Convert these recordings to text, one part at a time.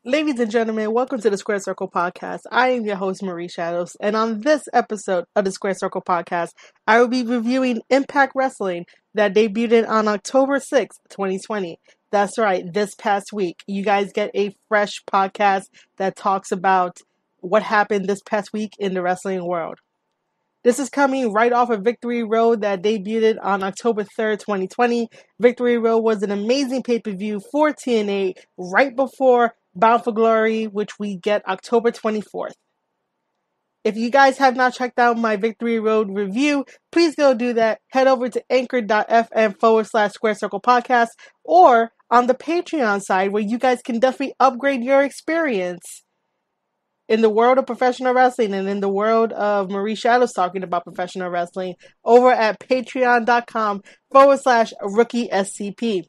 Ladies and gentlemen, welcome to the Square Circle Podcast. I am your host, Marie Shadows, and on this episode of the Square Circle Podcast, I will be reviewing Impact Wrestling that debuted on October 6th, 2020. That's right, this past week. You guys get a fresh podcast that talks about what happened this past week in the wrestling world. This is coming right off of Victory Road that debuted on October 3rd, 2020. Victory Road was an amazing pay-per-view for TNA right before Bound for Glory, which we get October 24th. If you guys have not checked out my Victory Road review, please go do that. Head over to anchor.fm/Square Circle Podcast or on the Patreon side where you guys can definitely upgrade your experience in the world of professional wrestling and in the world of Marie Shadows talking about professional wrestling over at patreon.com/rookie SCP.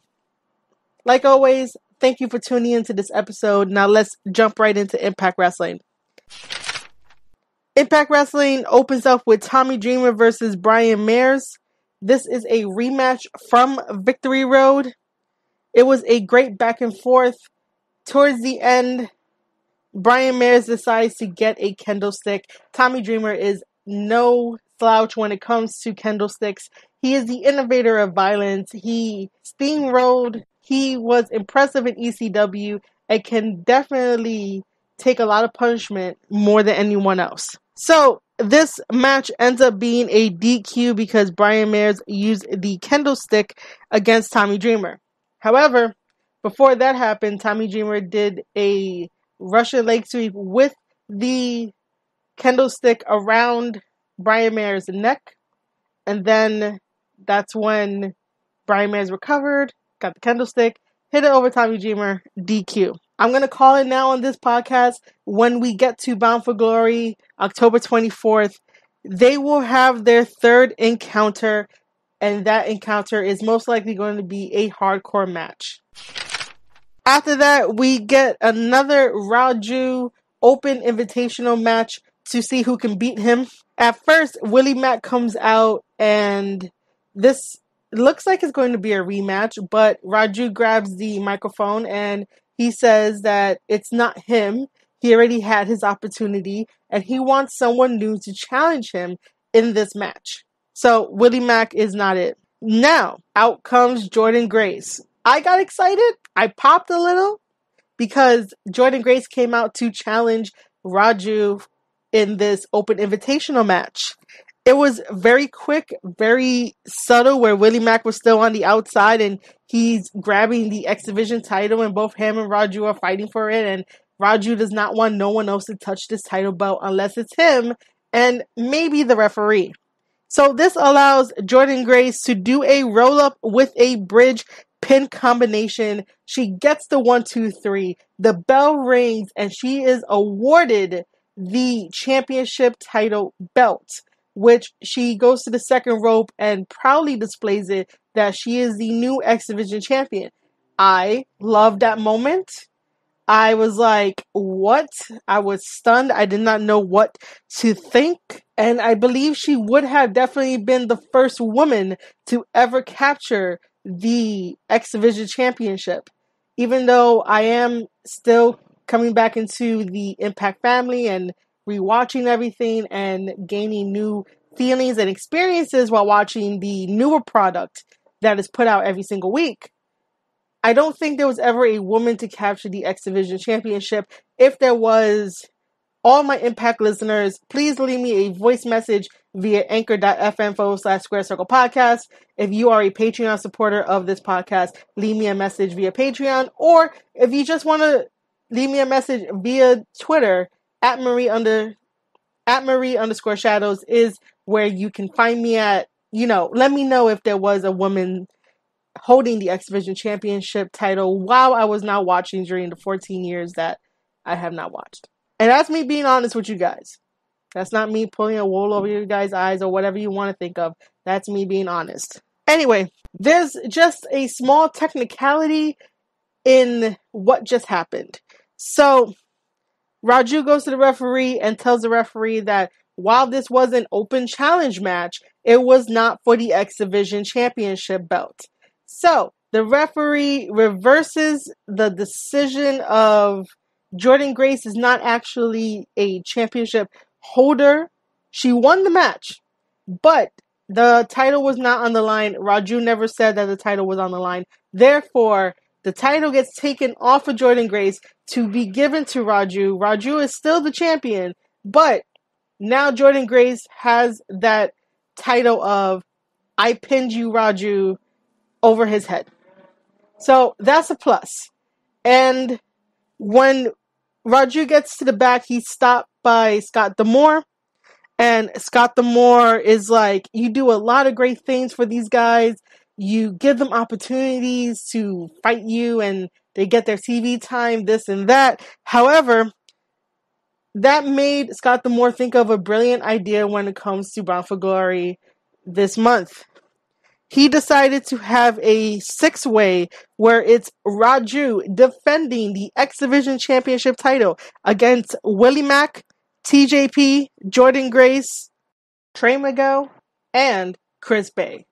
Like always, thank you for tuning into this episode. Now let's jump right into Impact Wrestling. Impact Wrestling opens up with Tommy Dreamer versus Brian Myers. This is a rematch from Victory Road. It was a great back and forth. Towards the end, Brian Myers decides to get a kendo stick. Tommy Dreamer is no slouch when it comes to kendo sticks. He is the innovator of violence. He steamrolled. He was impressive in ECW and can definitely take a lot of punishment more than anyone else. So this match ends up being a DQ because Brian Myers used the kendo stick against Tommy Dreamer. However, before that happened, Tommy Dreamer did a Russian leg sweep with the kendo stick around Brian Myers' neck. And then that's when Brian Myers recovered, got the kendo stick, hit it over Tommy Dreamer, DQ. I'm going to call it now on this podcast. When we get to Bound for Glory, October 24th, they will have their third encounter. And that encounter is most likely going to be a hardcore match. After that, we get another Raju Open Invitational match to see who can beat him. At first, Willie Mack comes out, and this looks like it's going to be a rematch, but Raju grabs the microphone, and he says that it's not him. He already had his opportunity, and he wants someone new to challenge him in this match. So, Willie Mack is not it. Now, out comes Jordynne Grace. I got excited. I popped a little because Jordynne Grace came out to challenge Raju in this open invitational match. It was very quick, very subtle, where Willie Mack was still on the outside and he's grabbing the X Division title, and both him and Raju are fighting for it, and Raju does not want no one else to touch this title belt unless it's him and maybe the referee. So this allows Jordynne Grace to do a roll-up with a bridge pin combination. She gets the 1, 2, 3. The bell rings and she is awarded the championship title belt, which she goes to the second rope and proudly displays it that she is the new X Division champion. I love that moment. I was like, what? I was stunned. I did not know what to think. And I believe she would have definitely been the first woman to ever capture the X Division championship. Even though I am still coming back into the Impact family and rewatching everything and gaining new feelings and experiences while watching the newer product that is put out every single week, I don't think there was ever a woman to capture the X Division championship. If there was, all my Impact listeners, please leave me a voice message via anchor.fm/Square Circle Podcast. If you are a Patreon supporter of this podcast, leave me a message via Patreon. Or if you just want to leave me a message via Twitter, at Marie_Shadows is where you can find me at. Let me know if there was a woman holding the X Division championship title while I was not watching during the 14 years that I have not watched. And that's me being honest with you guys. That's not me pulling a wool over you guys' eyes or whatever you want to think of. That's me being honest. Anyway, there's just a small technicality in what just happened. So, Raju goes to the referee and tells the referee that while this was an open challenge match, it was not for the X Division championship belt. So, the referee reverses the decision of Jordynne Grace is not actually a championship holder. She won the match, but the title was not on the line. Raju never said that the title was on the line. Therefore, the title gets taken off of Jordynne Grace to be given to Raju. Raju is still the champion, but now Jordynne Grace has that title of I pinned you, Raju, over his head. So that's a plus. And when Raju gets to the back, he's stopped by Scott D'Amore. And Scott D'Amore is like, you do a lot of great things for these guys. You give them opportunities to fight you and they get their TV time, this and that. However, that made Scott D'Amore think of a brilliant idea when it comes to Bound for Glory this month. He decided to have a 6-way where it's Raju defending the X Division Championship title against Willie Mack, TJP, Jordynne Grace, Trey Miguel, and Chris Bay.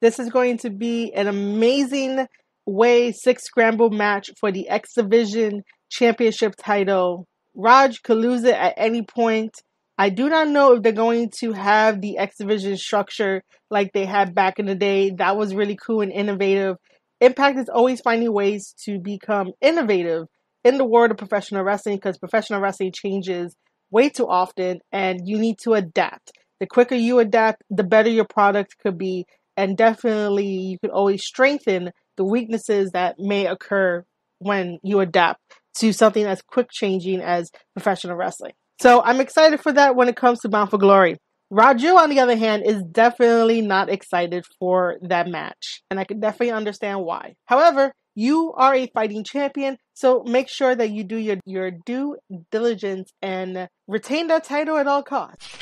This is going to be an amazing way 6 scramble match for the X Division Championship title. Raj could lose it at any point. I do not know if they're going to have the X Division structure like they had back in the day. That was really cool and innovative. Impact is always finding ways to become innovative in the world of professional wrestling because professional wrestling changes way too often and you need to adapt. The quicker you adapt, the better your product could be, and definitely you could always strengthen the weaknesses that may occur when you adapt to something as quick changing as professional wrestling. So I'm excited for that when it comes to Bound for Glory. Raju, on the other hand, is definitely not excited for that match, and I can definitely understand why. However, you are a fighting champion, so make sure that you do your due diligence and retain that title at all costs.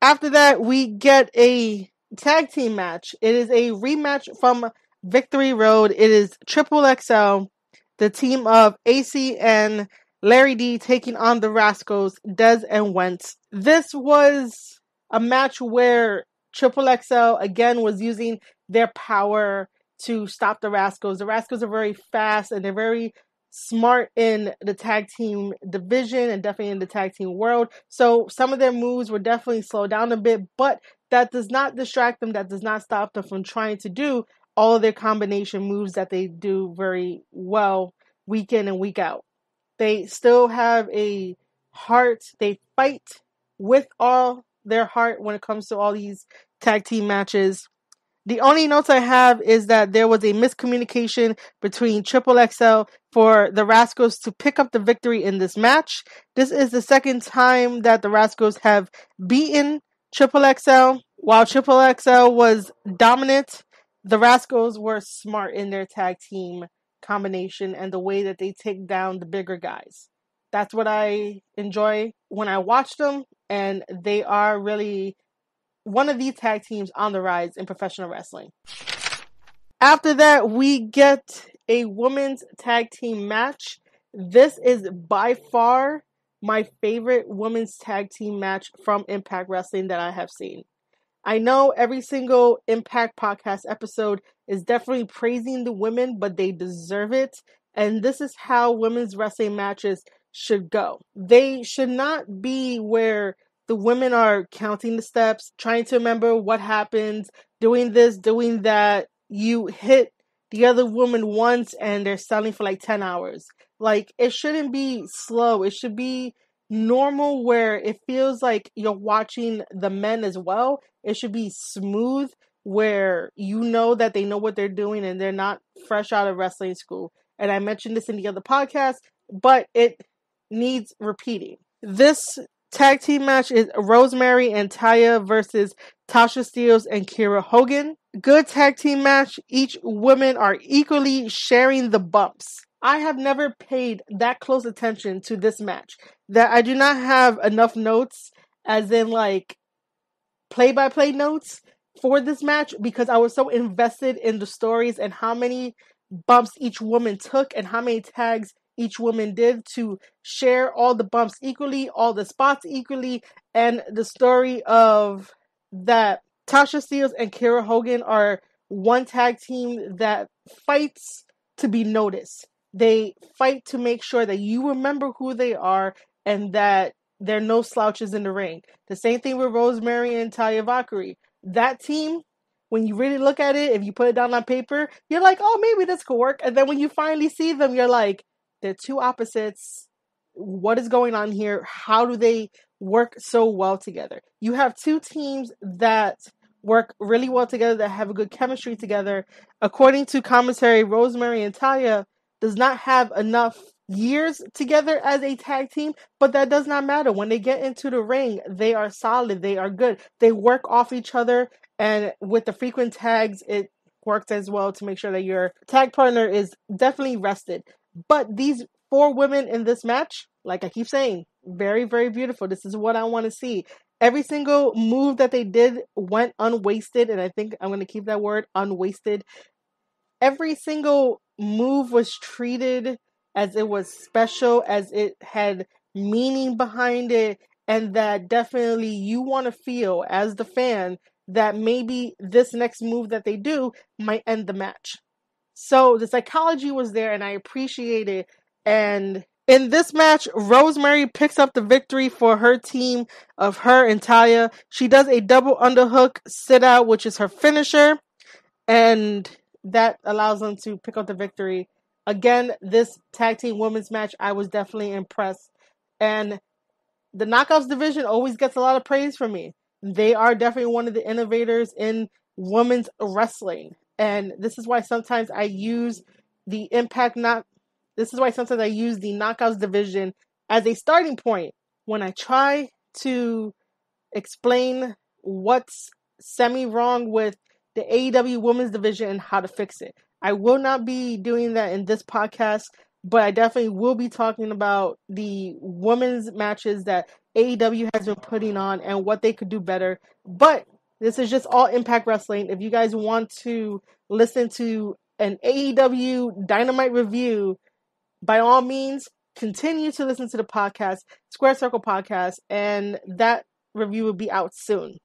After that, we get a tag team match. It is a rematch from Victory Road. It is Triple XL, the team of AC and Larry D taking on the Rascals, Dez and Wentz. This was a match where Triple XL again was using their power to stop the Rascals. The Rascals are very fast and they're very smart in the tag team division and definitely in the tag team world. So some of their moves were definitely slowed down a bit, but that does not distract them. That does not stop them from trying to do all of their combination moves that they do very well week in and week out. They still have a heart. They fight with all their heart when it comes to all these tag team matches. The only notes I have is that there was a miscommunication between Triple XL for the Rascals to pick up the victory in this match. This is the second time that the Rascals have beaten Triple XL. While Triple XL was dominant, the Rascals were smart in their tag team combination and the way that they take down the bigger guys. That's what I enjoy when I watch them, and they are really one of these tag teams on the rise in professional wrestling. After that, we get a women's tag team match. This is by far my favorite women's tag team match from Impact Wrestling that I have seen. I know every single Impact podcast episode is definitely praising the women, but they deserve it. And this is how women's wrestling matches should go. They should not be where the women are counting the steps, trying to remember what happens, doing this, doing that. You hit the other woman once and they're selling for like 10 hours. Like, it shouldn't be slow. It should be normal where it feels like you're watching the men as well. It should be smooth where you know that they know what they're doing and they're not fresh out of wrestling school. And I mentioned this in the other podcast, but it needs repeating. This tag team match is Rosemary and Taya versus Tasha Steelz and Kiera Hogan. Good tag team match. Each women are equally sharing the bumps. I have never paid that close attention to this match. That I do not have enough notes, as in like play-by-play notes for this match, because I was so invested in the stories and how many bumps each woman took and how many tags each woman did to share all the bumps equally, all the spots equally, and the story of that Tasha Steelz and Kiera Hogan are one tag team that fights to be noticed. They fight to make sure that you remember who they are and that there are no slouches in the ring. The same thing with Rosemary and Talia Valkyrie. That team, when you really look at it, if you put it down on paper, you're like, oh, maybe this could work. And then when you finally see them, you're like, they're two opposites. What is going on here? How do they work so well together? You have two teams that work really well together, that have a good chemistry together. According to commentary, Rosemary and Talia does not have enough years together as a tag team, but that does not matter. When they get into the ring, they are solid, they are good. They work off each other, and with the frequent tags, it works as well to make sure that your tag partner is definitely rested. But these four women in this match, like I keep saying, very, very beautiful. This is what I want to see. Every single move that they did went unwasted, and I think I'm going to keep that word, unwasted. Every single move was treated as it was special, as it had meaning behind it, and that definitely you want to feel as the fan that maybe this next move that they do might end the match. So the psychology was there, and I appreciate it. And in this match, Rosemary picks up the victory for her team of her and Talia. She does a double underhook sit out, which is her finisher, and that allows them to pick up the victory. Again, this tag team women's match, I was definitely impressed. And the Knockouts division always gets a lot of praise from me. They are definitely one of the innovators in women's wrestling. And this is why sometimes I use the This is why sometimes I use the Knockouts division as a starting point when I try to explain what's semi-wrong with the AEW women's division and how to fix it. I will not be doing that in this podcast, but I definitely will be talking about the women's matches that AEW has been putting on and what they could do better. But this is just all Impact Wrestling. If you guys want to listen to an AEW Dynamite review, by all means, continue to listen to the podcast, Square Circle Podcast, and that review will be out soon.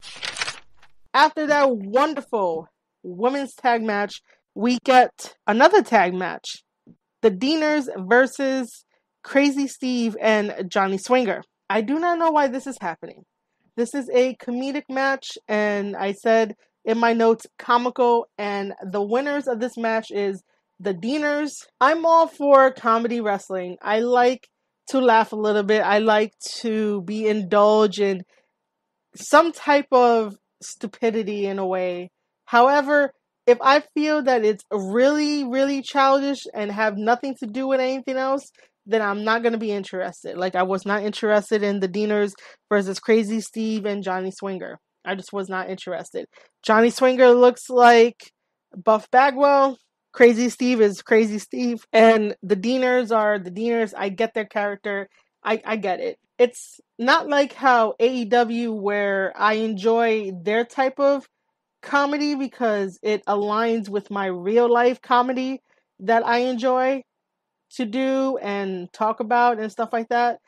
After that wonderful women's tag match, we get another tag match. The Deaners versus Crazy Steve and Johnny Swinger. I do not know why this is happening. This is a comedic match, and I said in my notes, comical, and the winners of this match is the Deaners. I'm all for comedy wrestling. I like to laugh a little bit. I like to be indulged in some type of stupidity in a way. However, if I feel that it's really, really childish and have nothing to do with anything else, then I'm not going to be interested. Like, I was not interested in the Deaners versus Crazy Steve and Johnny Swinger. I just was not interested. Johnny Swinger looks like Buff Bagwell. Crazy Steve is Crazy Steve. And the Deaners are the Deaners. I get their character. I get it. It's not like how AEW, where I enjoy their type of comedy because it aligns with my real life comedy that I enjoy to do and talk about and stuff like that.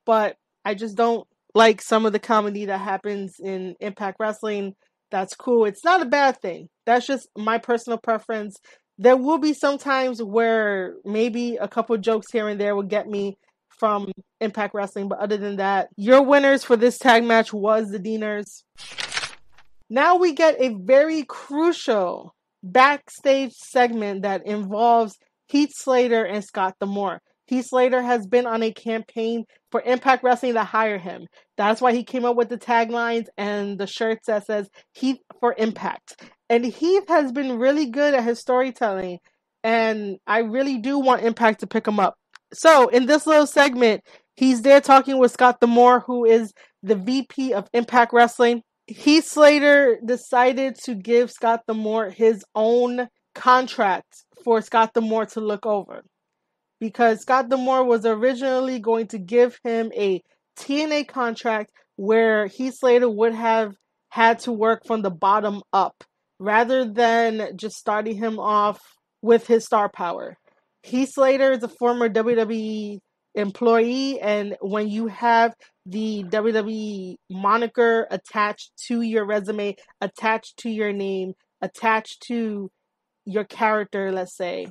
But I just don't like some of the comedy that happens in Impact Wrestling. That's cool. It's not a bad thing. That's just my personal preference. There will be some times where maybe a couple jokes here and there will get me from Impact Wrestling, but other than that, your winners for this tag match was the Deaners. Now we get a very crucial backstage segment that involves Heath Slater and Scott D'Amore. Heath Slater has been on a campaign for Impact Wrestling to hire him. That's why he came up with the taglines and the shirts that says Heath for Impact. And Heath has been really good at his storytelling, and I really do want Impact to pick him up. So, in this little segment, he's there talking with Scott D'Amore, who is the VP of Impact Wrestling. Heath Slater decided to give Scott D'Amore his own contract for Scott D'Amore to look over, because Scott D'Amore was originally going to give him a TNA contract where Heath Slater would have had to work from the bottom up rather than just starting him off with his star power. Heath Slater is a former WWE employee, and when you have the WWE moniker attached to your resume, attached to your name, attached to your character, let's say,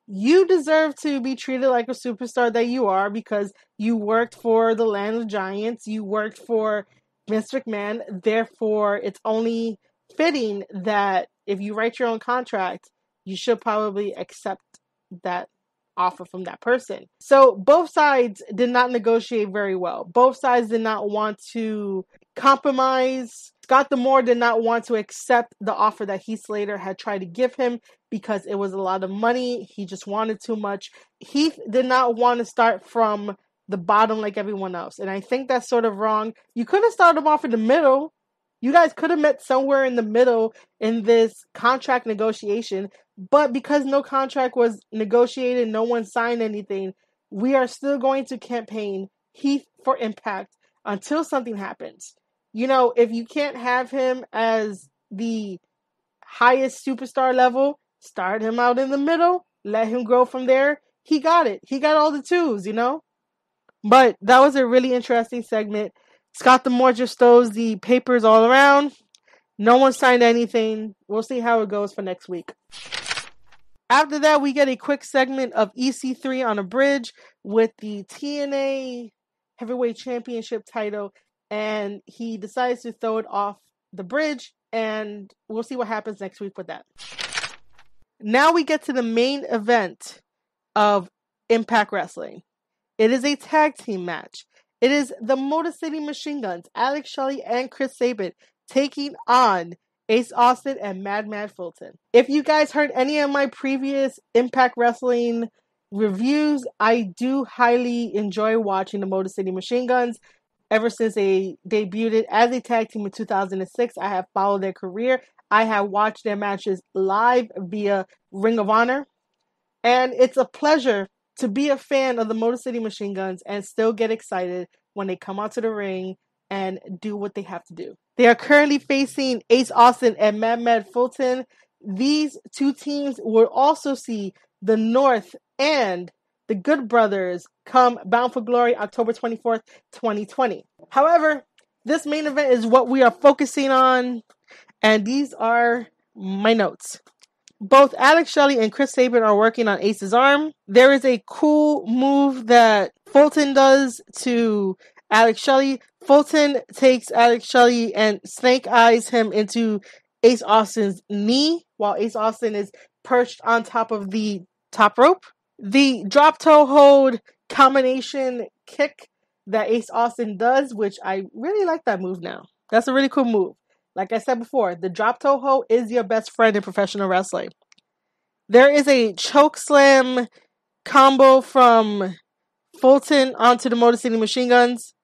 You deserve to be treated like a superstar that you are because you worked for the Land of Giants. You worked for Vince McMahon. Therefore, it's only fitting that if you write your own contract, you should probably accept that offer from that person. So both sides did not negotiate very well. Both sides did not want to compromise. Scott D'Amore did not want to accept the offer that Heath Slater had tried to give him because it was a lot of money. He just wanted too much. Heath did not want to start from the bottom like everyone else. And I think that's sort of wrong. You could have started him off in the middle. You guys could have met somewhere in the middle in this contract negotiation. But because no contract was negotiated, no one signed anything, we are still going to campaign Heath for Impact until something happens. You know, if you can't have him as the highest superstar level, start him out in the middle, let him grow from there. He got it. He got all the twos, you know? But that was a really interesting segment. Scott D'Amore just throws the papers all around. No one signed anything. We'll see how it goes for next week. After that, we get a quick segment of EC3 on a bridge with the TNA Heavyweight Championship title, and he decides to throw it off the bridge, and we'll see what happens next week with that. Now we get to the main event of Impact Wrestling. It is a tag team match. It is the Motor City Machine Guns, Alex Shelley and Chris Sabin, taking on Ace Austin and Madman Fulton. If you guys heard any of my previous Impact Wrestling reviews, I do highly enjoy watching the Motor City Machine Guns. Ever since they debuted as a tag team in 2006, I have followed their career. I have watched their matches live via Ring of Honor. And it's a pleasure to be a fan of the Motor City Machine Guns and still get excited when they come out to the ring and do what they have to do. They are currently facing Ace Austin and Madman Fulton. These two teams will also see the North and the Good Brothers come Bound for Glory October 24th, 2020. However, this main event is what we are focusing on, and these are my notes. Both Alex Shelley and Chris Sabin are working on Ace's arm. There is a cool move that Fulton does to Alex Shelley. Fulton takes Alex Shelley and snake eyes him into Ace Austin's knee while Ace Austin is perched on top of the top rope. The drop toe hold combination kick that Ace Austin does, which I really like that move now. That's a really cool move. Like I said before, the drop toe hold is your best friend in professional wrestling. There is a choke slam combo from Fulton onto the Motor City Machine Guns.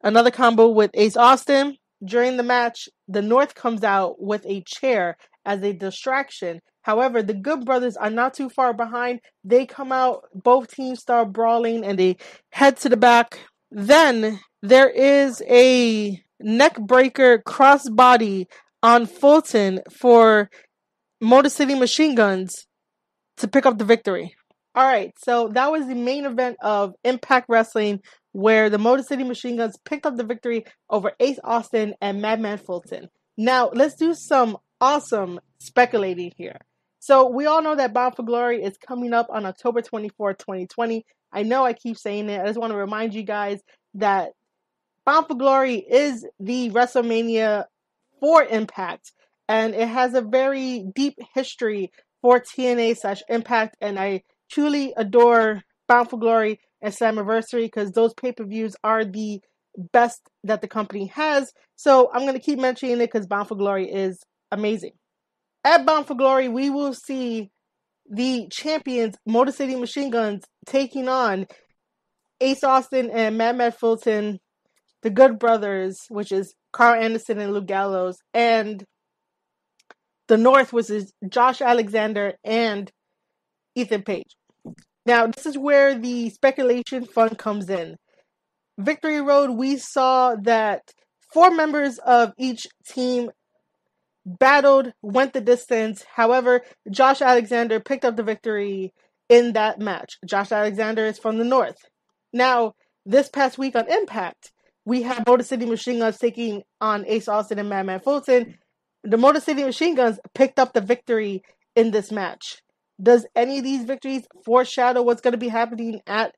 Another combo with Ace Austin. During the match, the North comes out with a chair as a distraction. However, the Good Brothers are not too far behind. They come out, both teams start brawling, and they head to the back. Then there is a neckbreaker crossbody on Fulton for Motor City Machine Guns to pick up the victory. Alright, so that was the main event of Impact Wrestling where the Motor City Machine Guns picked up the victory over Ace Austin and Madman Fulton. Now, let's do some awesome speculating here. So, we all know that Bound for Glory is coming up on October 24th, 2020. I know I keep saying it. I just want to remind you guys that Bound for Glory is the WrestleMania for Impact, and it has a very deep history for TNA/Impact, and I truly adore Bound for Glory and Slammiversary because those pay-per-views are the best that the company has. So I'm going to keep mentioning it because Bound for Glory is amazing. At Bound for Glory, we will see the champions, Motor City Machine Guns, taking on Ace Austin and Madman Fulton, the Good Brothers, which is Carl Anderson and Luke Gallows, and the North, which is Josh Alexander and Ethan Page. Now, this is where the speculation fun comes in. Victory Road, we saw that 4 members of each team battled, went the distance. However, Josh Alexander picked up the victory in that match. Josh Alexander is from the North. Now, this past week on Impact, we have Motor City Machine Guns taking on Ace Austin and Madman Fulton. The Motor City Machine Guns picked up the victory in this match. Does any of these victories foreshadow what's going to be happening at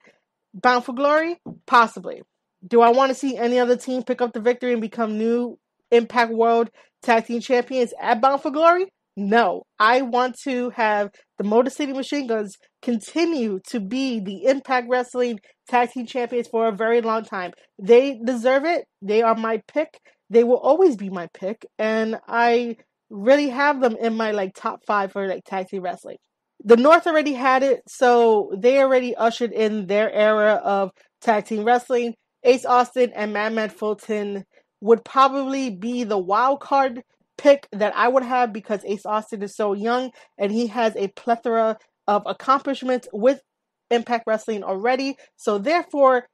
Bound for Glory? Possibly. Do I want to see any other team pick up the victory and become new Impact World Tag Team Champions at Bound for Glory? No. I want to have the Motor City Machine Guns continue to be the Impact Wrestling Tag Team Champions for a very long time. They deserve it. They are my pick. They will always be my pick. And I really have them in my top 5 for tag team wrestling. The North already had it, so they already ushered in their era of tag team wrestling. Ace Austin and Madman Fulton would probably be the wild card pick that I would have because Ace Austin is so young and he has a plethora of accomplishments with Impact Wrestling already. So therefore,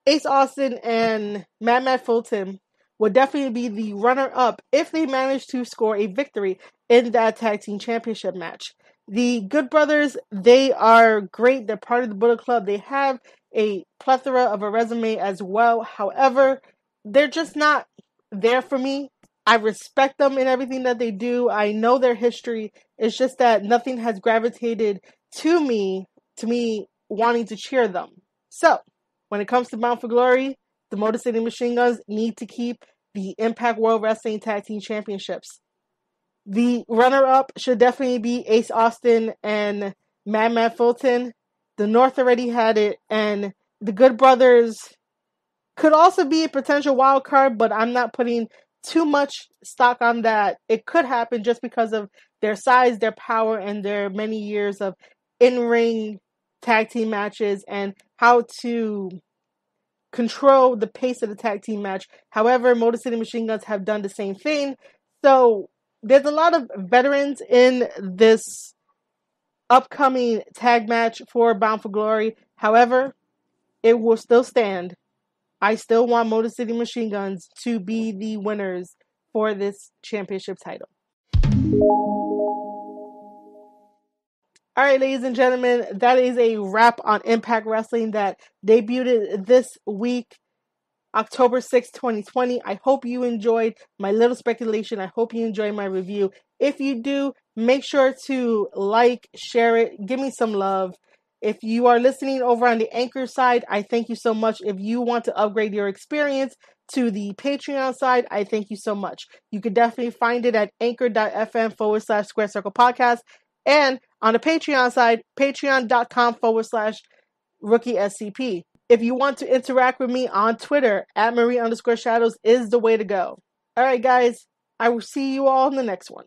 Ace Austin and Madman Fulton would definitely be the runner-up if they manage to score a victory in that tag team championship match. The Good Brothers, they are great. They're part of the Bullet Club. They have a plethora of a resume as well. However, they're just not there for me. I respect them in everything that they do. I know their history. It's just that nothing has gravitated to me wanting to cheer them. So, when it comes to Bound for Glory, the Motor City Machine Guns need to keep the Impact World Wrestling Tag Team Championships. The runner-up should definitely be Ace Austin and Madman Fulton. The North already had it, and the Good Brothers could also be a potential wild card, but I'm not putting too much stock on that. It could happen just because of their size, their power, and their many years of in-ring tag team matches and how to control the pace of the tag team match. However, Motor City Machine Guns have done the same thing. So there's a lot of veterans in this upcoming tag match for Bound for Glory. However, it will still stand. I still want Motor City Machine Guns to be the winners for this championship title. All right, ladies and gentlemen, that is a wrap on Impact Wrestling that debuted this week, October 6, 2020. I hope you enjoyed my little speculation. I hope you enjoyed my review. If you do, make sure to like, share it, give me some love. If you are listening over on the Anchor side, I thank you so much. If you want to upgrade your experience to the Patreon side, I thank you so much. You could definitely find it at anchor.fm/Square Circle Podcast. And on the Patreon side, patreon.com/Rookie SCP. If you want to interact with me on Twitter, @Marie_Shadows is the way to go. All right, guys, I will see you all in the next one.